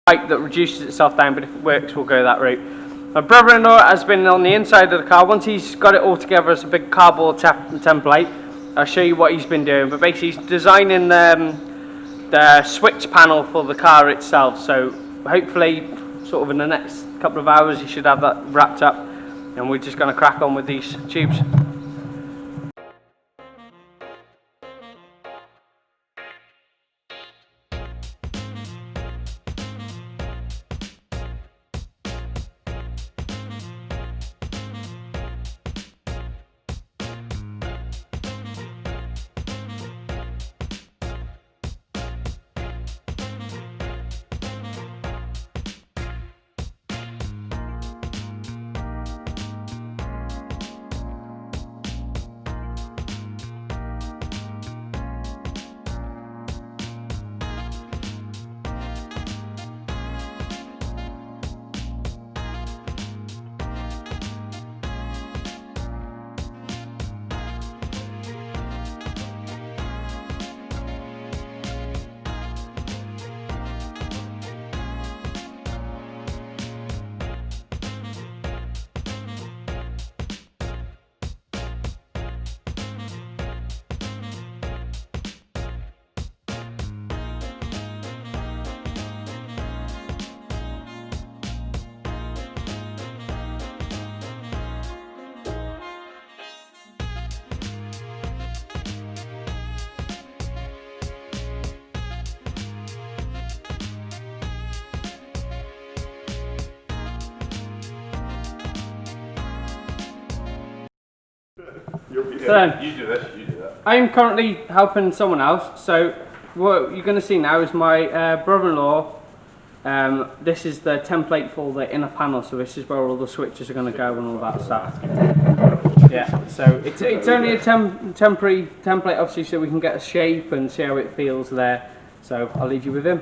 pipe that reduces itself down, but if it works, we'll go that route. My brother-in-law has been on the inside of the car. Once he's got it all together as a big cardboard template, I'll show you what he's been doing. But basically, he's designing the switch panel for the car itself. So hopefully, sort of in the next couple of hours, you should have that wrapped up. And we're just going to crack on with these tubes. So, you do this, you do that. I'm currently helping someone else, so what you're going to see now is my brother-in-law. This is the template for the inner panel, so this is where all the switches are going to go and all that stuff. Yeah, so it's only a temporary template, obviously, so we can get a shape and see how it feels there. So I'll leave you with him.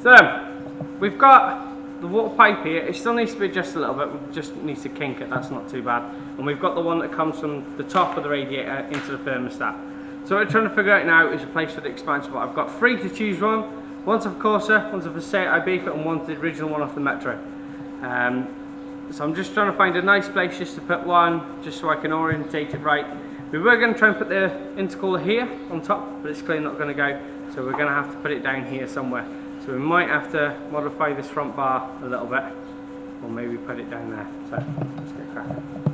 So, we've got the water pipe here. It still needs to be adjusted a little bit. We just need to kink it, that's not too bad. And we've got the one that comes from the top of the radiator into the thermostat. So what we're trying to figure out now is a place for the expansion port. I've got three to choose from. One's of Corsa, one's of a Seat Ibiza, and one's the original one off the Metro. So I'm just trying to find a nice place just to put one, just so I can orientate it right. We were going to try and put the intercooler here on top, but it's clearly not going to go. So we're going to have to put it down here somewhere. So we might have to modify this front bar a little bit, or maybe put it down there. So let's get cracking.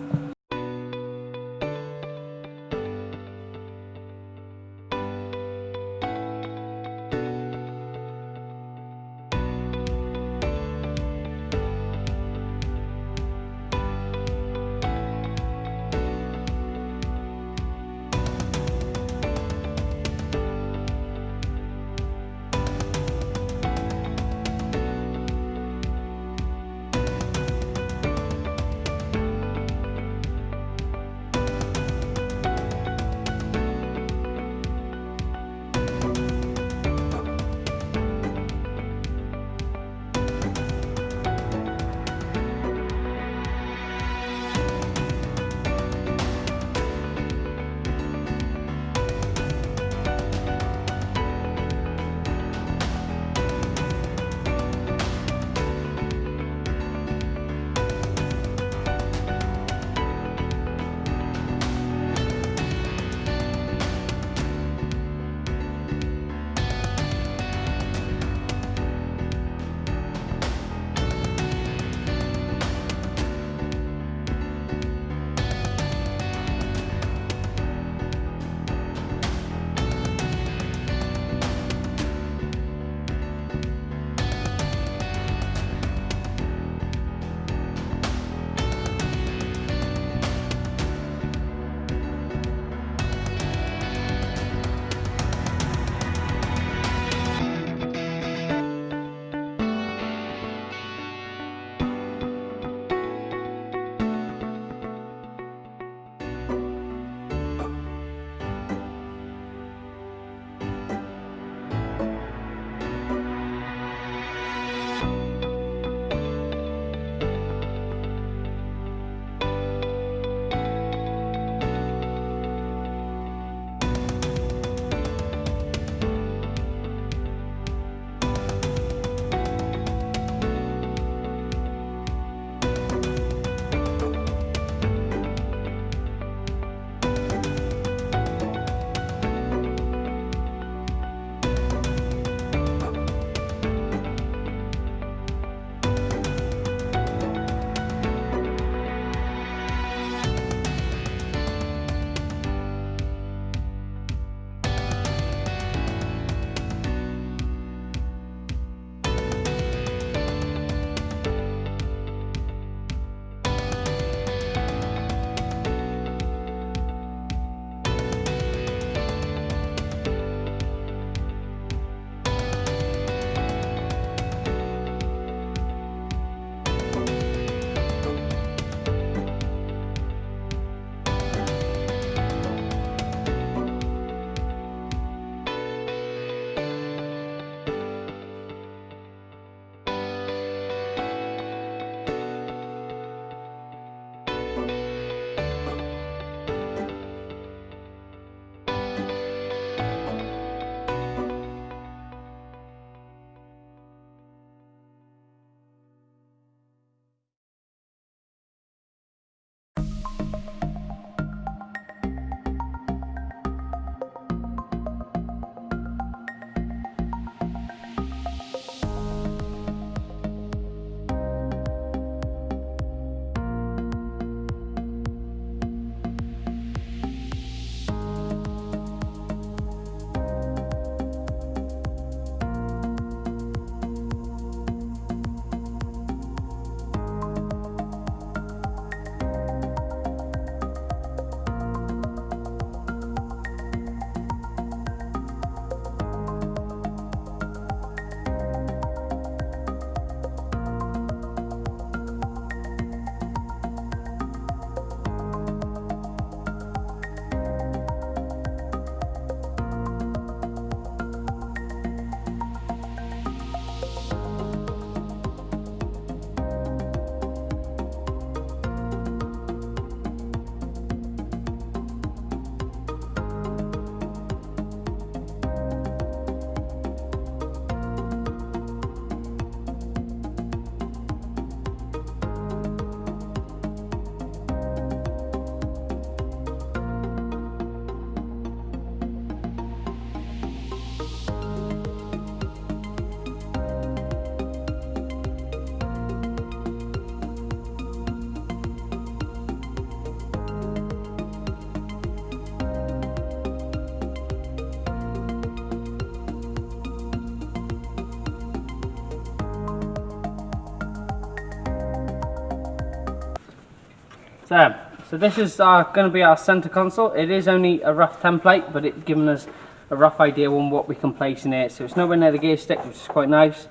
So this is going to be our center console. It is only a rough template, but it's given us a rough idea on what we can place in it. So it's nowhere near the gear stick, which is quite nice.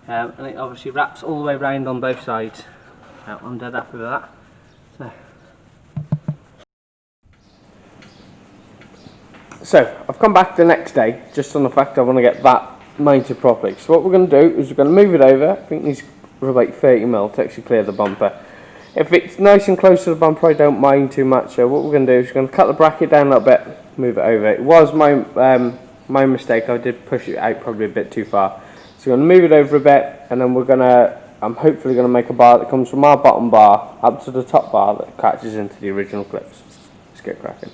And it obviously wraps all the way around on both sides. I'm dead happy with that. So I've come back the next day just on the fact I want to get that mounted properly. So what we're going to do is we're going to move it over. I think these are about 30mm to actually clear the bumper. If it's nice and close to the bumper, I don't mind too much. So what we're going to do is we're going to cut the bracket down a little bit, move it over. It was my mistake. I did push it out probably a bit too far. So we're going to move it over a bit, and then I'm hopefully going to make a bar that comes from our bottom bar up to the top bar that catches into the original clips. Let's get cracking.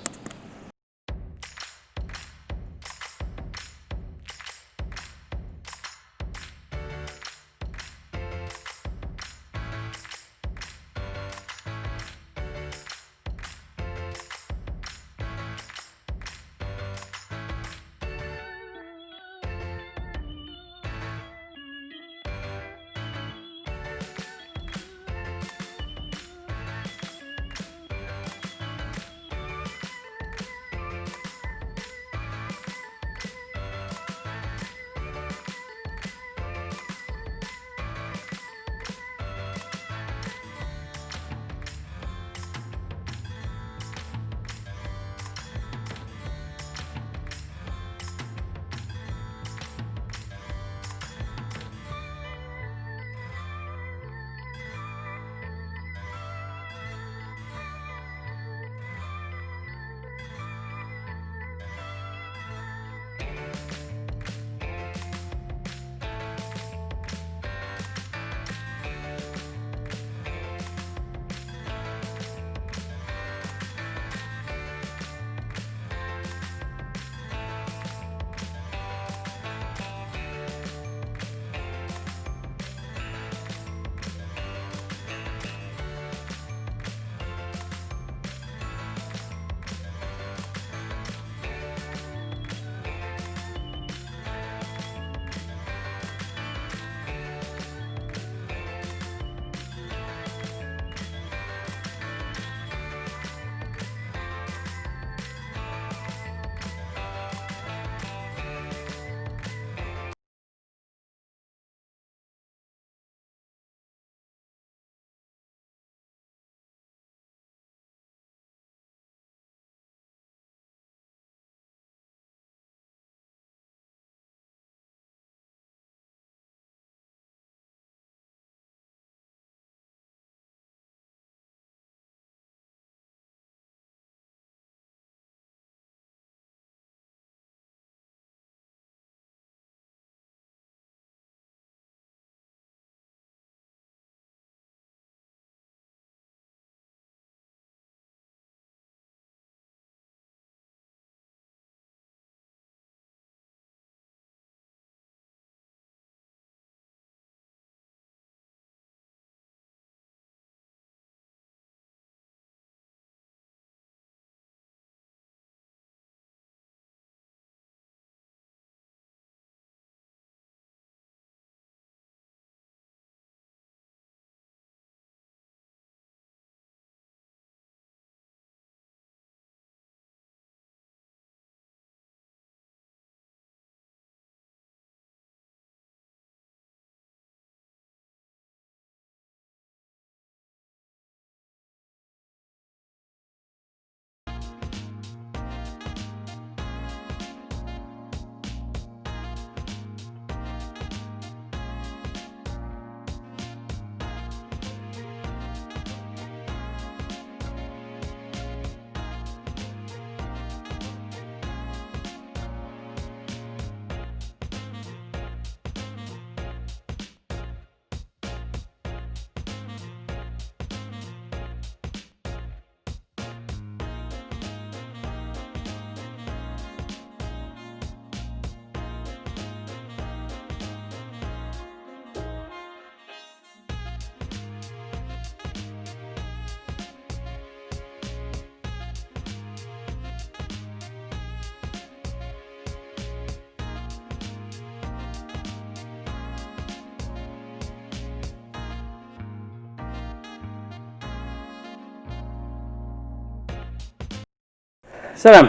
So then,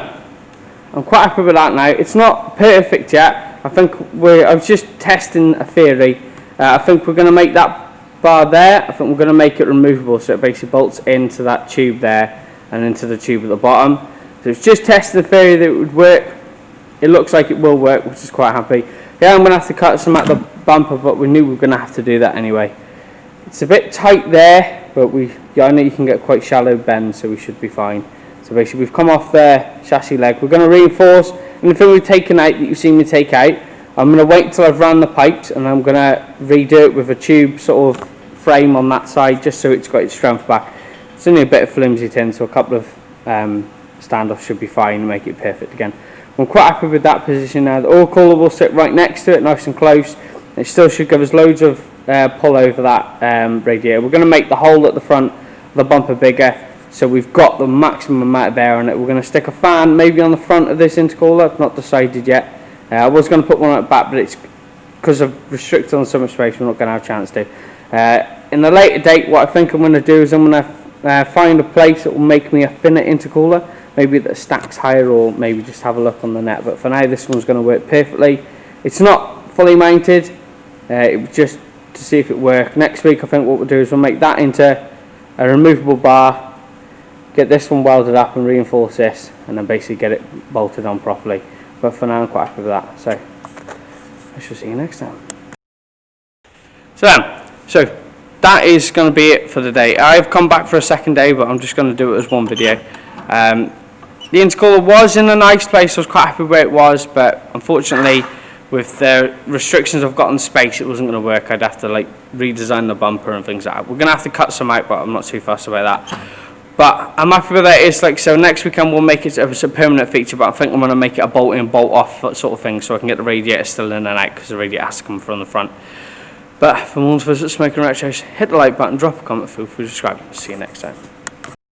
I'm quite happy with that now. It's not perfect yet. I think I was just testing a theory. I think we're going to make that bar there. I think we're going to make it removable, so it basically bolts into that tube there and into the tube at the bottom. So it's just testing the theory that it would work. It looks like it will work, which is quite happy. Yeah, I'm going to have to cut some at the bumper, but we knew we were going to have to do that anyway. It's a bit tight there, but I know you can get quite shallow bends, so we should be fine. So basically we've come off the chassis leg. We're going to reinforce anything we've taken out that you've seen me take out. I'm going to wait till I've ran the pipes, and I'm going to redo it with a tube sort of frame on that side, just so it's got its strength back. It's only a bit of flimsy tin, so a couple of standoffs should be fine and make it perfect again. I'm quite happy with that position now. The oil cooler will sit right next to it, nice and close. It still should give us loads of pull over that radiator. We're going to make the hole at the front of the bumper bigger, so we've got the maximum amount of air on it. We're going to stick a fan maybe on the front of this intercooler. I've not decided yet. I was going to put one at the back, but it's because of restricted on so much space, we're not going to have a chance to. In a later date, what I think I'm going to do is I'm going to find a place that will make me a thinner intercooler, maybe that stacks higher, or maybe just have a look on the net. But for now, this one's going to work perfectly. It's not fully mounted. It was just to see if it worked. Next week, I think what we'll do is we'll make that into a removable bar, get this one welded up and reinforce this, and then basically get it bolted on properly. But for now, I'm quite happy with that. So I shall see you next time. So that is going to be it for the day. I've come back for a second day, but I'm just going to do it as one video. The intercooler was in a nice place. I was quite happy where it was, but unfortunately, with the restrictions I've got on space, it wasn't going to work. I'd have to like redesign the bumper and things like that. We're going to have to cut some out, but I'm not too fussed about that. But I'm happy with that. It's like, so next weekend we'll make it as a permanent feature, but I think I'm going to make it a bolt in, bolt off sort of thing, so I can get the radiator still in and out, because the radiator has to come from the front. But for more visit Smoking Retros, hit the like button, drop a comment, feel free to subscribe. See you next time.